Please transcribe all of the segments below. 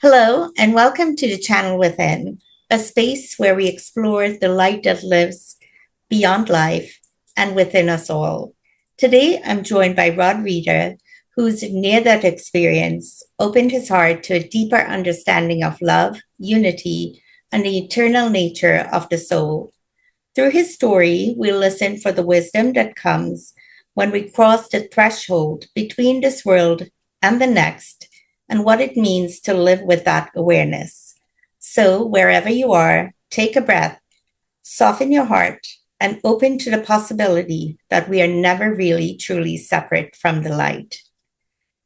Hello, and welcome to the channel Within, a space where we explore the light that lives beyond life and within us all. Today, I'm joined by Rod Rieder, who's near that experience, opened his heart to a deeper understanding of love, unity, and the eternal nature of the soul. Through his story, we'll listen for the wisdom that comes when we cross the threshold between this world and the next, and what it means to live with that awareness. So, wherever you are, take a breath, soften your heart, and open to the possibility that we are never really truly separate from the light.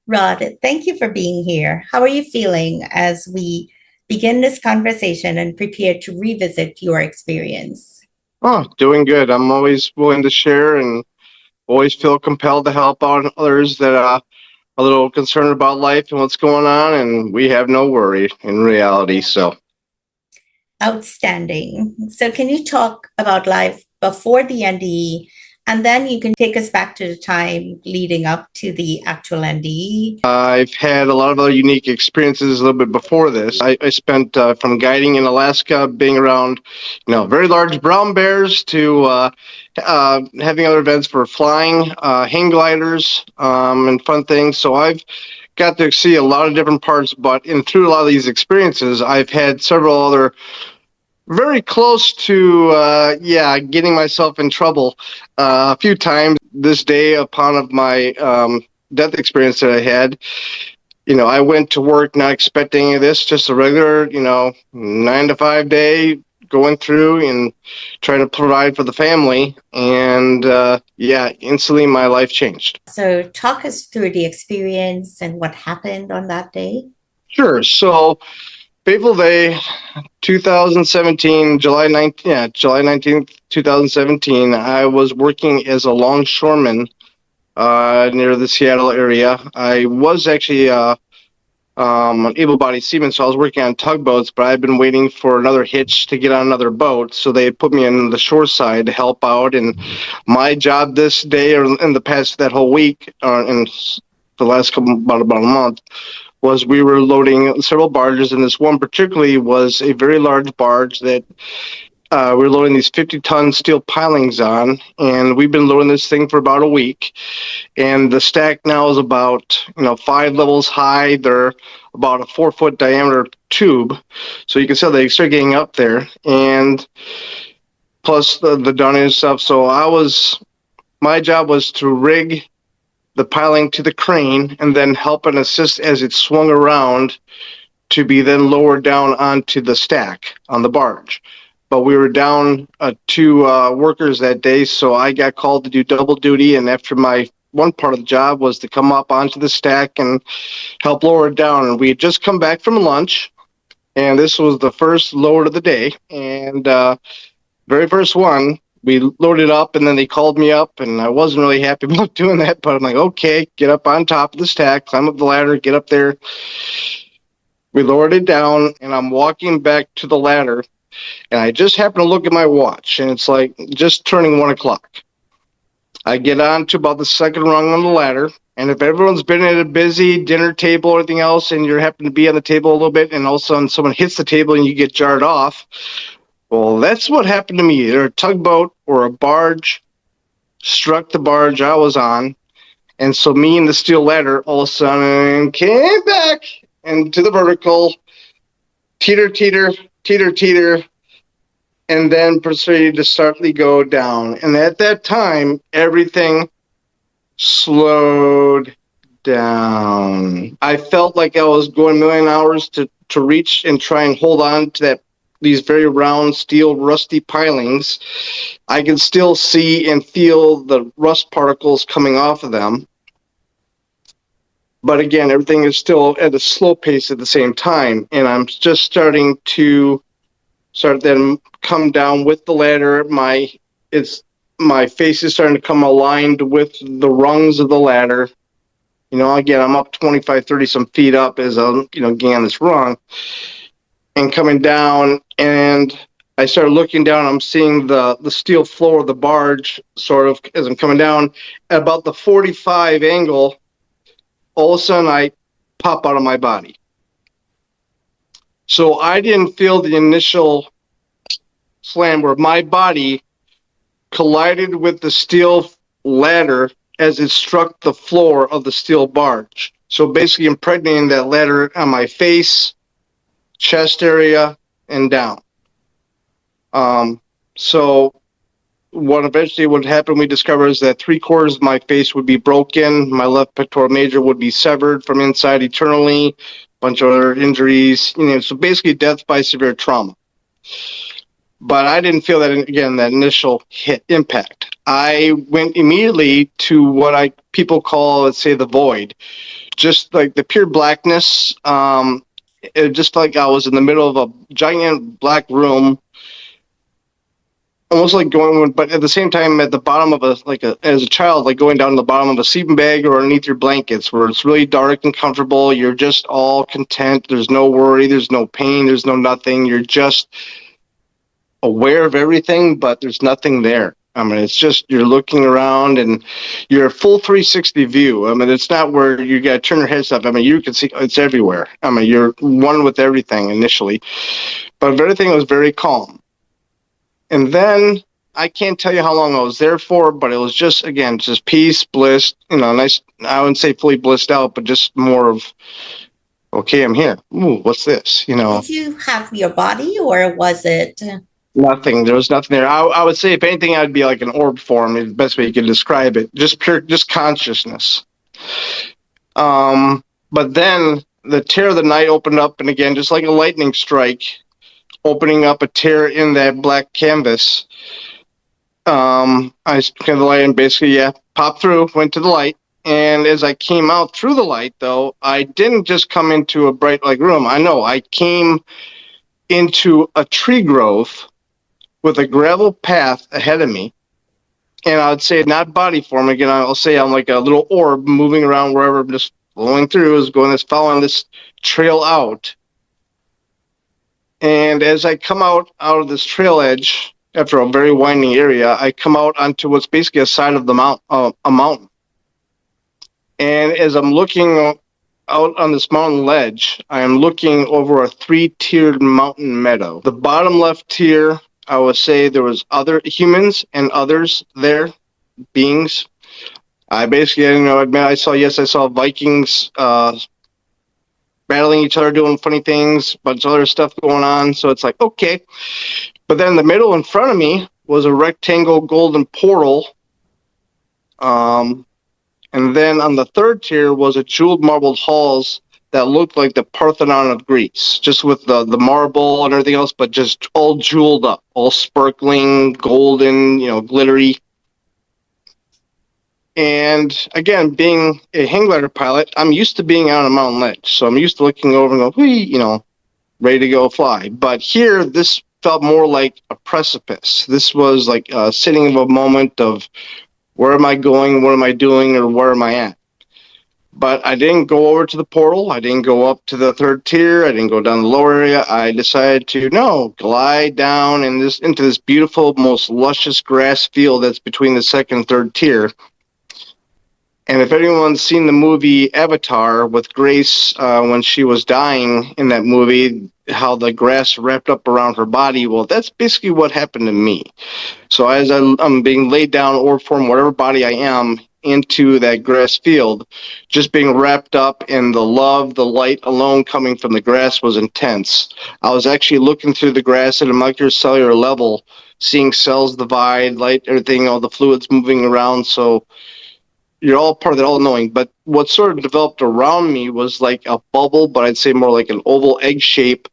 Rod, thank you for being here. How are you feeling as we begin this conversation and prepare to revisit your experience? Oh, doing good. I'm always willing to share and always feel compelled to help out others that are a little concerned about life and what's going on, and we have no worry in reality. So, Outstanding. So, can you talk about life before the NDE? And then you can take us back to the time leading up to the actual NDE. I've had a lot of other unique experiences a little bit before this. I spent from guiding in Alaska, being around, very large brown bears to having other events for flying, hang gliders, and fun things. So I've got to see a lot of different parts, but through a lot of these experiences, I've had several other very close to getting myself in trouble a few times this day upon of my death experience that I had. I went to work not expecting any of this, just a regular 9 to 5 day, going through and trying to provide for the family, and instantly my life changed. So, talk us through the experience and what happened on that day. Sure. So Fateful Day, 2017, July 19th, 2017. I was working as a longshoreman near the Seattle area. I was actually an able-bodied seaman, so I was working on tugboats, but I'd been waiting for another hitch to get on another boat, so they put me in the shore side to help out. And my job this day, or in the past that whole week, in the last about a month, was we were loading several barges, and this one particularly was a very large barge that we were loading these 50-ton steel pilings on, and we've been loading this thing for about a week. And the stack now is about 5 levels high. They're about a 4-foot diameter tube, so you can see they start getting up there, and plus the dunning and stuff. So my job was to rig the piling to the crane and then help and assist as it swung around to be then lowered down onto the stack on the barge. But we were down two workers that day, so I got called to do double duty. And after my one part of the job was to come up onto the stack and help lower it down. And we had just come back from lunch, and this was the first load of the day. And very first one, we loaded up, and then they called me up, and I wasn't really happy about doing that, but I'm like, okay, get up on top of the stack, climb up the ladder, get up there. We lowered it down, and I'm walking back to the ladder, and I just happen to look at my watch, and it's like just turning 1 o'clock. I get on to about the second rung on the ladder, and if everyone's been at a busy dinner table or anything else, and you happen to be on the table a little bit, and all of a sudden someone hits the table and you get jarred off, well, that's what happened to me. Either a tugboat or a barge struck the barge I was on, and so me and the steel ladder all of a sudden came back into the vertical, teeter, teeter, teeter, teeter, and then proceeded to slightly go down. And at that time, everything slowed down. I felt like I was going a million hours to reach and try and hold on to these very round steel rusty pilings. I can still see and feel the rust particles coming off of them. But again, everything is still at a slow pace at the same time. And I'm just starting to then come down with the ladder. My face is starting to come aligned with the rungs of the ladder. Again, I'm up 25, 30 some feet up as I'm, getting on this rung and coming down. And I started looking down. I'm seeing the steel floor of the barge sort of as I'm coming down at about the 45 angle. All of a sudden, I pop out of my body. So I didn't feel the initial slam where my body collided with the steel ladder as it struck the floor of the steel barge. So basically impregnating that ladder on my face, chest area, and down. So what eventually would happen, we discovered, is that 3/4 of my face would be broken. My left pectoral major would be severed from inside eternally. A bunch of other injuries, so basically death by severe trauma. But I didn't feel that, again, that initial hit impact. I went immediately to what people call, let's say, the void. Just like the pure blackness. It just felt like I was in the middle of a giant black room, almost like going, but at the same time at the bottom of as a child, like going down to the bottom of a sleeping bag or underneath your blankets, where it's really dark and comfortable. You're just all content. There's no worry. There's no pain. There's no nothing. You're just aware of everything, but there's nothing there. I mean, it's just you're looking around and you're a full 360 view. I mean, it's not where you got to turn your head up. I mean, you can see it's everywhere. I mean, you're one with everything initially, but everything was very calm. And then I can't tell you how long I was there for, but it was just, again, just peace, bliss, nice. I wouldn't say fully blissed out, but just more of, okay, I'm here. Ooh, what's this? Did you have your body, or was it? Nothing. There was nothing there. I would say, if anything, I'd be like an orb form. The best way you could describe it. Just consciousness. But then the tear of the night opened up, and again, just like a lightning strike, opening up a tear in that black canvas. I came to the light and basically, popped through, went to the light. And as I came out through the light, though, I didn't just come into a bright room. I came into a tree grove with a gravel path ahead of me. And I would say not body form. Again, I'll say I'm like a little orb moving around wherever, just flowing through, following this trail out. And as I come out of this trail edge, after a very winding area, I come out onto what's basically a side of the a mountain. And as I'm looking out on this mountain ledge, I am looking over a 3-tiered mountain meadow. The bottom left tier, I would say there was other humans and others there, beings. I basically, admit I saw Vikings battling each other, doing funny things, bunch of other stuff going on. So it's like, okay. But then in the middle in front of me was a rectangle golden portal. And then on the third tier was a jeweled marbled halls that looked like the Parthenon of Greece, just with the marble and everything else, but just all jeweled up, all sparkling, golden, glittery. And again, being a hang glider pilot, I'm used to being out on a mountain ledge. So I'm used to looking over and going, whee, ready to go fly. But here, this felt more like a precipice. This was like a sitting of a moment of, where am I going? What am I doing? Or where am I at? But I didn't go over to the portal. I didn't go up to the third tier. I didn't go down the lower area. I decided to, glide down into this beautiful, most luscious grass field that's between the second and third tier. And if anyone's seen the movie Avatar with Grace, when she was dying in that movie, how the grass wrapped up around her body, well, that's basically what happened to me. So as I'm being laid down or from whatever body I am into that grass field, just being wrapped up in the love, the light alone coming from the grass was intense. I was actually looking through the grass at a molecular cellular level, seeing cells divide, light, everything, all the fluids moving around. So you're all part of that, all knowing. But what sort of developed around me was like a bubble, but I'd say more like an oval egg shape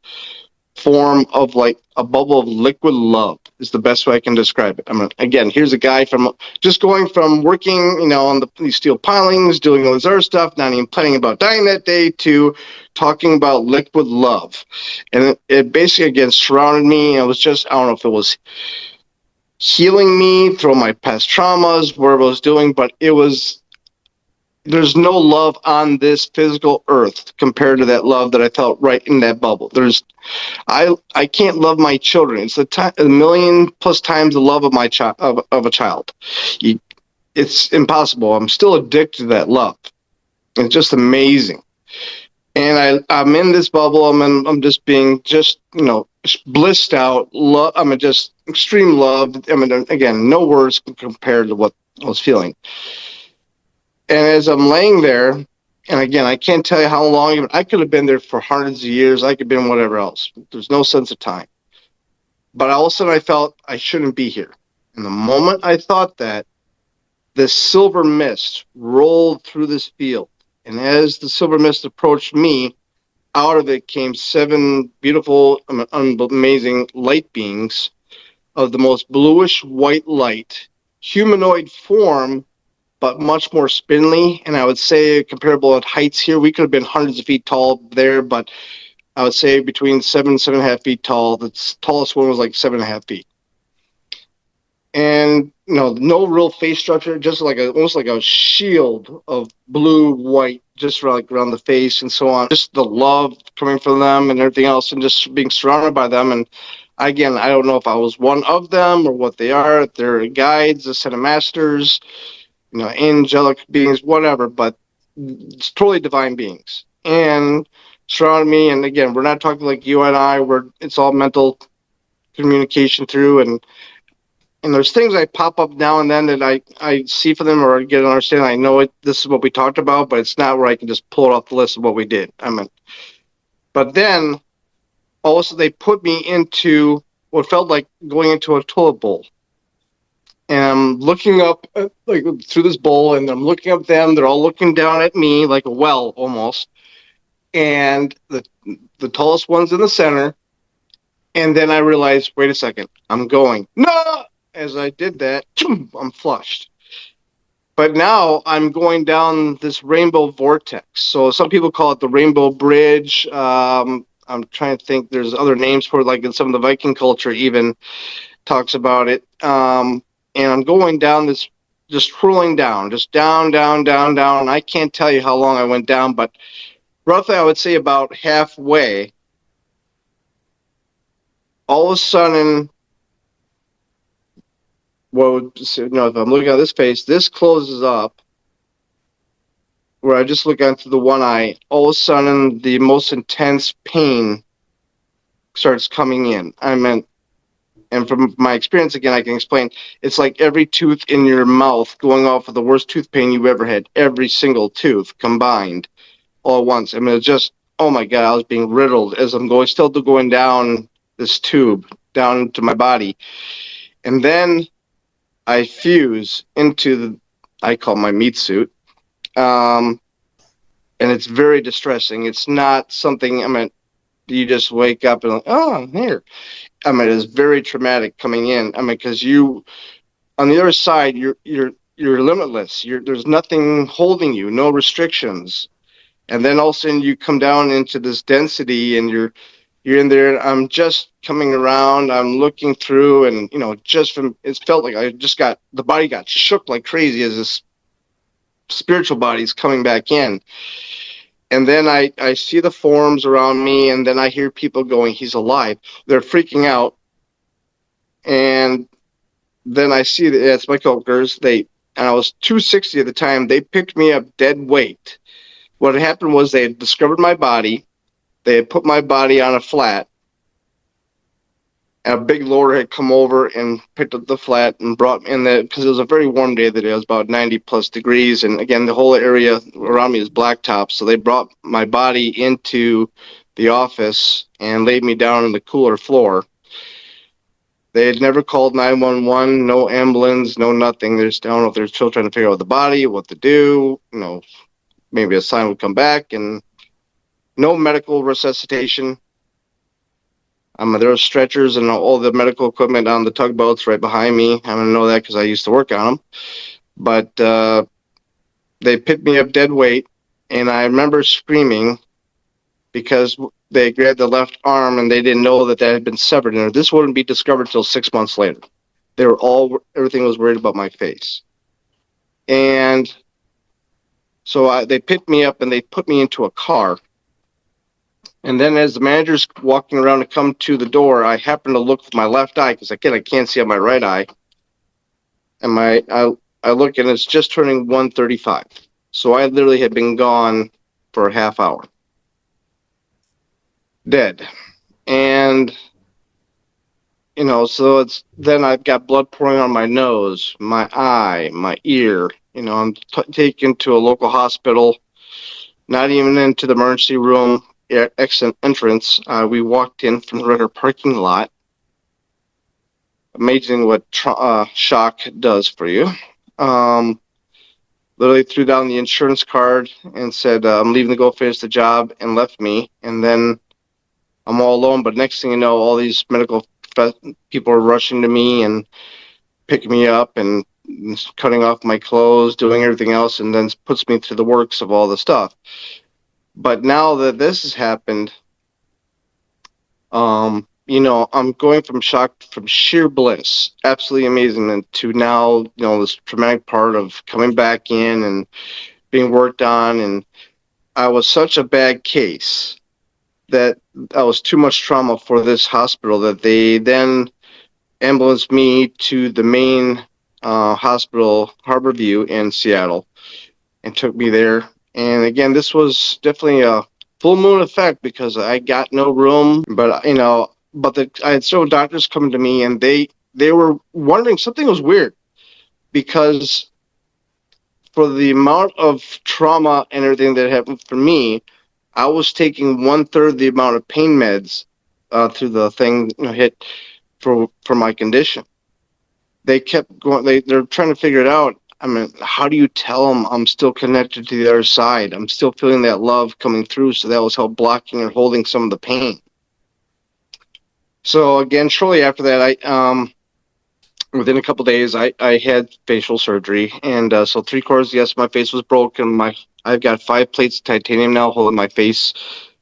form of like a bubble of liquid love is the best way I can describe it. I mean, again, here's a guy from just going from working, on these steel pilings, doing all this other stuff, not even planning about dying that day, to talking about liquid love. And it basically, again, surrounded me. And it was just, I don't know if it was healing me through my past traumas, whatever I was doing, but there's no love on this physical earth compared to that love that I felt right in that bubble. I can't love my children. It's a million plus times the love of my of a child. It's impossible. I'm still addicted to that love. It's just amazing. And I'm in this bubble. I'm just being blissed out. Just extreme love. Again, no words can compare to what I was feeling. And as I'm laying there, and again, I can't tell you how long. I could have been there for hundreds of years. I could have been whatever else. There's no sense of time. But all of a sudden, I felt I shouldn't be here. And the moment I thought that, this silver mist rolled through this field. And as the silver mist approached me, out of it came 7 beautiful, amazing light beings of the most bluish white light, humanoid form, but much more spindly. And I would say comparable at heights here. We could have been hundreds of feet tall there, but I would say between 7.5 feet tall. The tallest one was like 7.5 feet. And no real face structure, just almost like a shield of blue, white, just around the face and so on. Just the love coming from them and everything else, and just being surrounded by them. And again, I don't know if I was one of them or what they are. If they're guides, a set of masters, angelic beings, whatever. But it's totally divine beings and surround me. And again, we're not talking like you and I, where it's all mental communication through. And there's things I pop up now and then that I see for them or get an understanding. I know this is what we talked about, but it's not where I can just pull it off the list of what we did. But then also they put me into what felt like going into a toilet bowl. And I'm looking up like through this bowl, and I'm looking up them. They're all looking down at me like a well almost. And the tallest one's in the center. And then I realized, wait a second, I'm going. No! As I did that, I'm flushed. But now I'm going down this rainbow vortex. So some people call it the rainbow bridge. I'm trying to think. There's other names for it, like in some of the Viking culture even talks about it. And I'm going down this, just swirling down, just down, down, down, down. And I can't tell you how long I went down, but roughly I would say about halfway. All of a sudden, if I'm looking at this face, this closes up where I just look into the one eye. All of a sudden, the most intense pain starts coming in. And from my experience, again, I can explain, it's like every tooth in your mouth going off of the worst tooth pain you've ever had, every single tooth combined all at once. It's just, oh my God, I was being riddled as I'm still going down this tube, down into my body. And then I fuse into I call my meat suit. And it's very distressing. It's not something, you just wake up and oh, here. It's very traumatic coming in. Because you, on the other side, you're limitless. There's nothing holding you, no restrictions. And then all of a sudden you come down into this density, and you're in there. I'm just coming around. I'm looking through, and it felt like the body got shook like crazy as this spiritual body's coming back in. And then I see the forms around me, and then I hear people going, he's alive. They're freaking out. And then I see that it's my coworkers. And I was 260 at the time. They picked me up dead weight. What had happened was they had discovered my body. They had put my body on a flat. And a big loader had come over and picked up the flat and brought me in there, because it was a very warm day that day. It was about 90 plus degrees. And again, the whole area around me is blacktop. So they brought my body into the office and laid me down on the cooler floor. They had never called 911, no ambulance, no nothing. I don't know if they're still trying to figure out the body, what to do. Maybe a sign would come back, and no medical resuscitation. There were stretchers and all the medical equipment on the tugboats right behind me. I know that because I used to work on them. But they picked me up dead weight, and I remember screaming because they grabbed the left arm and they didn't know that had been severed. And this wouldn't be discovered until 6 months later. Everything was worried about my face. And so they picked me up and they put me into a car. And then as the manager's walking around to come to the door, I happened to look with my left eye, because again, I can't see on my right eye. And I look, and it's just turning 1:35. So I literally had been gone for a half hour. dead. And so it's then I've got blood pouring on my nose, my eye, my ear. I'm taken to a local hospital, not even into the emergency room exit entrance. We walked in from the regular parking lot. Amazing what shock does for you. Um, Literally threw down the insurance card and said, I'm leaving to go finish the job, and left me. And then I'm all alone. But next thing you know, all these medical people are rushing to me and picking me up and cutting off my clothes, doing everything else, and then puts me through the works of all the stuff. But now that this has happened, I'm going from shock, from sheer bliss, absolutely amazing, to now, this traumatic part of coming back in and being worked on. And I was such a bad case that I was too much trauma for this hospital that they then ambulanced me to the main hospital, Harborview in Seattle, and took me there. And again, this was definitely a full moon effect because I got no room. But I had several doctors coming to me, and they were wondering something was weird because for the amount of trauma and everything that happened for me, I was taking 1/3 the amount of pain meds through the thing hit for my condition. They kept going. They're trying to figure it out. I mean, how do you tell them I'm still connected to the other side? I'm still feeling that love coming through. So that was help blocking and holding some of the pain. So again, shortly after that, within a couple days, I had facial surgery, and so 3/4, yes, my face was broken. I've got 5 plates of titanium now holding my face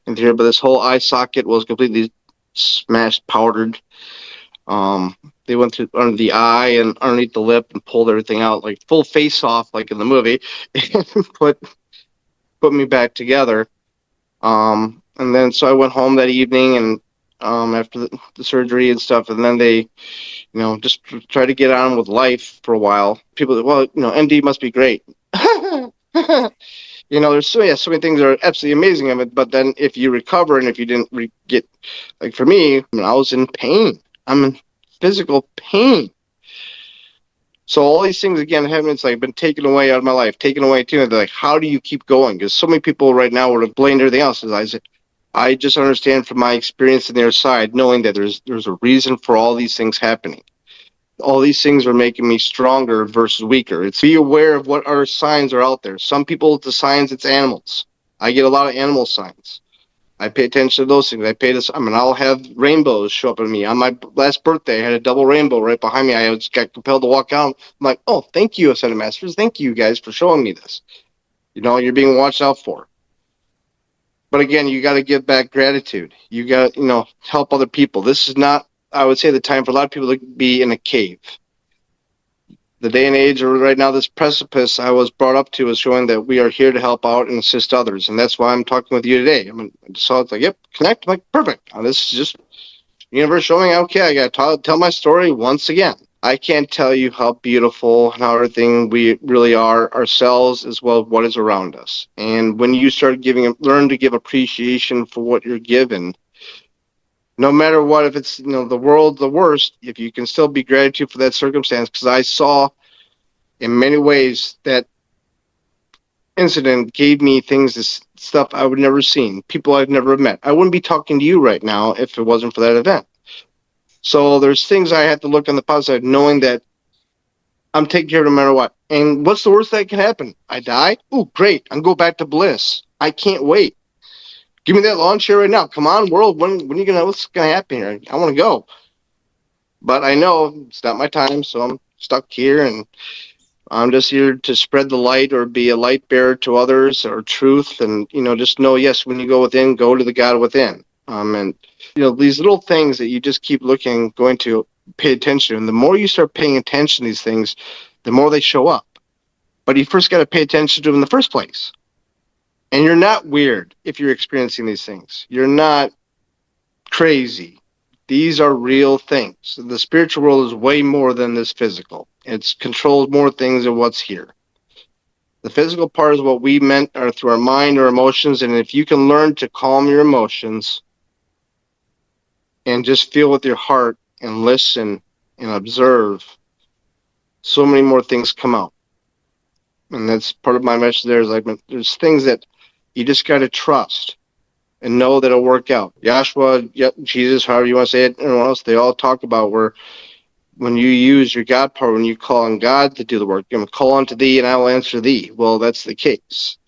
in here, but this whole eye socket was completely smashed, powdered. They went through under the eye and underneath the lip and pulled everything out, like full face off, like in the movie, and put me back together. And then so I went home that evening, and after the surgery and stuff, and then they, just try to get on with life for a while. People, well, ND must be great. There's so many things that are absolutely amazing of it. But then if you recover and if you didn't get, like for me, I was in pain. I'm in physical pain. So all these things again haven't, it's like been taken away out of my life, taken away too. They're like, how do you keep going? Because so many people right now would have blamed everything else. As I said, I just understand from my experience on their side, knowing that there's a reason for all these things happening. All these things are making me stronger versus weaker. It's be aware of what our signs are out there. Some people, the signs, it's animals. I get a lot of animal signs. I pay attention to those things. I'll have rainbows show up on me. On my last birthday, I had a double rainbow right behind me. I just got compelled to walk out. I'm like, oh, thank you, Ascended Masters. Thank you guys for showing me this. You're being watched out for. But again, you got to give back gratitude. You got to, help other people. This is not, I would say, the time for a lot of people to be in a cave. The day and age, or right now, this precipice I was brought up to is showing that we are here to help out and assist others. And that's why I'm talking with you today. I just saw it's like, yep, connect. I'm like, perfect. This is just universe showing, okay, I got to tell my story once again. I can't tell you how beautiful and how everything we really are ourselves, as well as what is around us. And when you start learn to give appreciation for what you're given, no matter what, if it's, the world, the worst, if you can still be gratitude for that circumstance, because I saw in many ways that incident gave me this stuff I would never seen, people I've never met. I wouldn't be talking to you right now if it wasn't for that event. So there's things I have to look on the positive, knowing that I'm taking care of no matter what. And what's the worst that can happen? I die? Oh, great. I'm going back to bliss. I can't wait. Give me that lawn chair right now. Come on, world. When are you what's going to happen here? I want to go. But I know it's not my time, so I'm stuck here, and I'm just here to spread the light or be a light bearer to others, or truth. And, just know, yes, when you go within, go to the God within. And, these little things that you just keep going to pay attention to. And the more you start paying attention to these things, the more they show up. But you first got to pay attention to them in the first place. And you're not weird if you're experiencing these things. You're not crazy. These are real things. The spiritual world is way more than this physical. It controls more things than what's here. The physical part is what we meant are through our mind or emotions. And if you can learn to calm your emotions, and just feel with your heart and listen and observe, so many more things come out. And that's part of my message there is like, there's things that you just got to trust and know that it'll work out. Joshua, Jesus, however you want to say it, everyone else, they all talk about where when you use your God power, when you call on God to do the work, call unto thee and I will answer thee. Well, that's the case.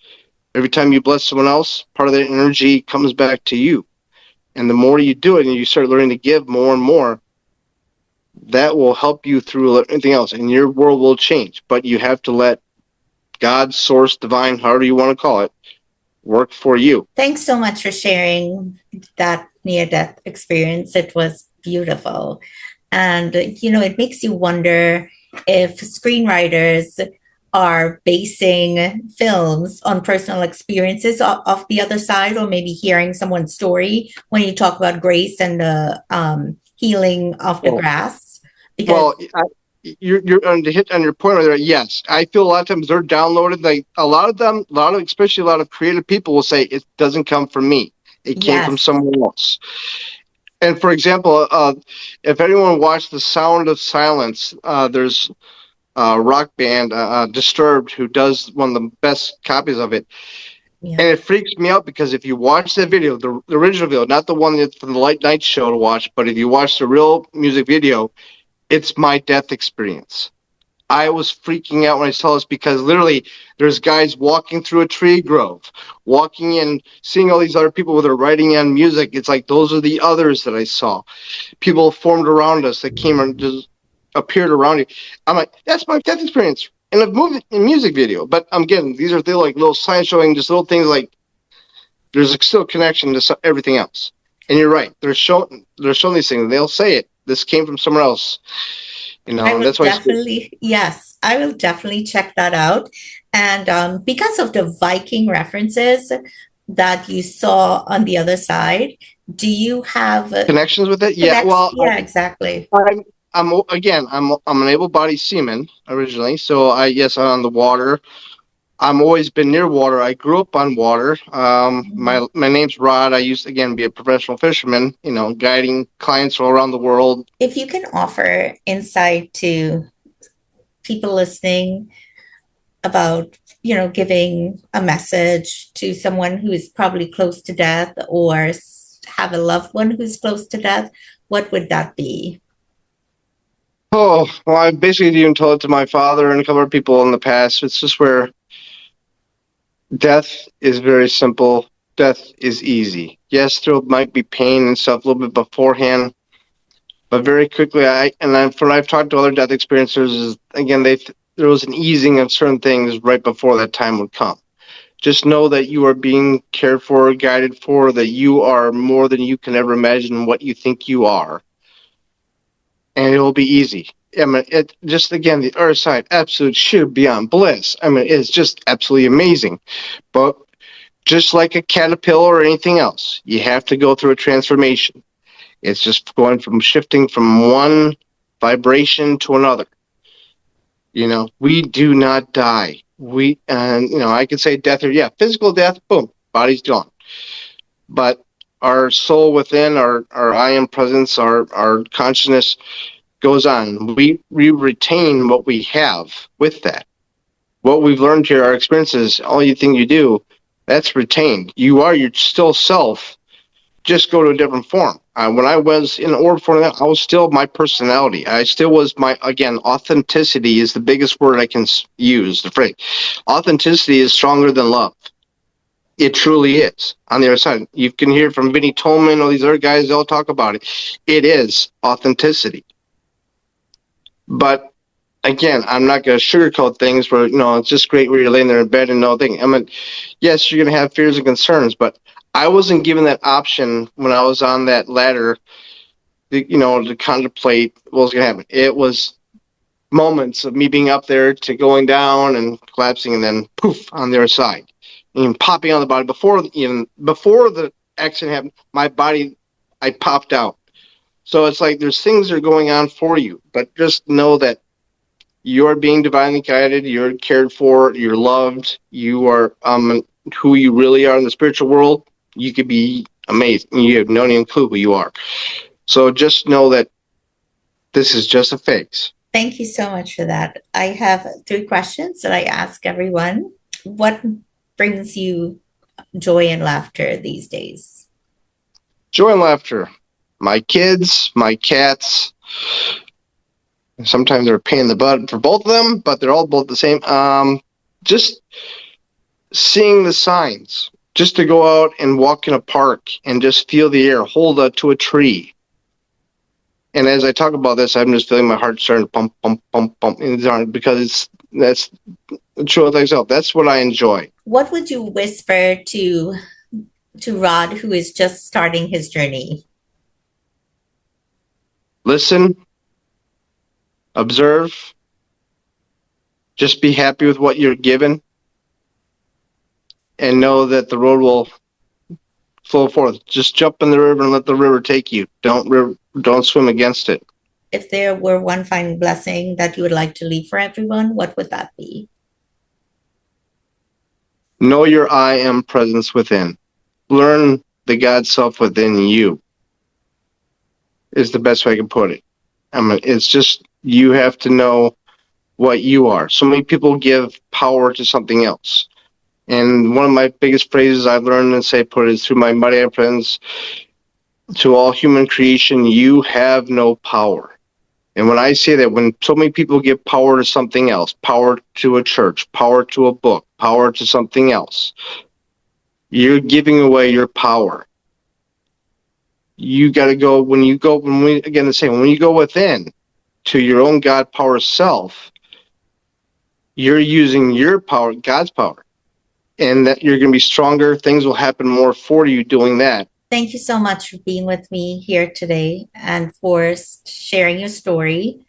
Every time you bless someone else, part of that energy comes back to you. And the more you do it and you start learning to give more and more, that will help you through anything else. And your world will change. But you have to let God, source, divine, however you want to call it, work for you. Thanks so much for sharing that near death experience. It was beautiful. And, it makes you wonder if screenwriters are basing films on personal experiences of the other side, or maybe hearing someone's story when you talk about grace and the healing of the grass. Because you're to hit on your point right there. Yes, I feel a lot of times they're downloaded. Like a lot of them, especially a lot of creative people will say it doesn't come from me. It came from someone else. And for example, if anyone watched The Sound of Silence, there's a rock band, Disturbed, who does one of the best copies of it. Yeah. And it freaks me out because if you watch that video, the original video, not the one that's from the Late Night Show to watch, but if you watch the real music video, it's my death experience. I was freaking out when I saw this because literally there's guys walking through a tree grove, walking in, seeing all these other people with their writing on music. It's like those are the others that I saw. People formed around us that came and just appeared around you. I'm like, that's my death experience in a movie, in music video. But again, these are like little signs showing just little things like there's still a connection to everything else. And you're right. They're showing these things. They'll say it. This came from somewhere else. I will definitely, yes, I will definitely check that out. And because of the Viking references that you saw on the other side, do you have connections with it? Yeah, well, yeah, exactly. I'm an able-bodied seaman originally, so I'm on the water. I'm always been near water. I grew up on water. My name's Rod. I used to, again, be a professional fisherman, guiding clients all around the world. If you can offer insight to people listening about, giving a message to someone who is probably close to death or have a loved one who's close to death, what would that be? Oh, well, I basically even told it to my father and a couple of people in the past. It's just where death is very simple. Death is easy. Yes, there might be pain and stuff a little bit beforehand, but very quickly, from what I've talked to other death experiencers, again, there was an easing of certain things right before that time would come. Just know that you are being cared for, guided for, that you are more than you can ever imagine what you think you are. And it will be easy. I mean, it just, again, the other side, absolute sheer beyond bliss. I mean, it's just absolutely amazing. But just like a caterpillar or anything else, you have to go through a transformation. It's just shifting from one vibration to another. We do not die. I could say death, or physical death, boom, body's gone. But our soul within, our I am presence, our consciousness goes on. We retain what we have with that. What we've learned here, our experiences, all you think you do, that's retained. You're still self, just go to a different form. When I was in the orb form, I was still my personality. I still was authenticity is the biggest word I can use, the phrase. Authenticity is stronger than love. It truly is. On the other side, you can hear from Vinnie Tolman, all these other guys, they'll talk about it. It is authenticity. But again, I'm not going to sugarcoat things where, it's just great where you're laying there in bed and no thing. I mean, yes, you're going to have fears and concerns, but I wasn't given that option when I was on that ladder, to contemplate what was going to happen. It was moments of me being up there to going down and collapsing and then poof on the other side. And popping on the body before the accident happened, my body, I popped out. So it's like there's things that are going on for you, but just know that you're being divinely guided, you're cared for, you're loved, you are who you really are in the spiritual world. You could be amazing. You have no even clue who you are. So just know that this is just a phase. Thank you so much for that. I have 3 questions that I ask everyone. What brings you joy and laughter these days? Joy and laughter. My kids, my cats. Sometimes they're a pain in the butt for both of them, but they're all both the same. Just seeing the signs. Just to go out and walk in a park and just feel the air, hold to a tree. And as I talk about this, I'm just feeling my heart starting to pump, pump, pump, pump, because that's the truth of myself. That's what I enjoy. What would you whisper to Rod, who is just starting his journey? Listen, observe, just be happy with what you're given, and know that the road will flow forth. Just jump in the river and let the river take you. Don't swim against it. If there were one final blessing that you would like to leave for everyone, what would that be? Know your I am presence within. Learn the God self within you is the best way I can put it. It's just you have to know what you are. So many people give power to something else. And one of my biggest phrases I've learned and say put is through my Muddy friends, to all human creation, you have no power. And when I say that, when so many people give power to something else, power to a church, power to a book, power to something else, you're giving away your power. You got to go, when you go within to your own God power self, you're using your power, God's power, and that you're going to be stronger. Things will happen more for you doing that. Thank you so much for being with me here today and for sharing your story.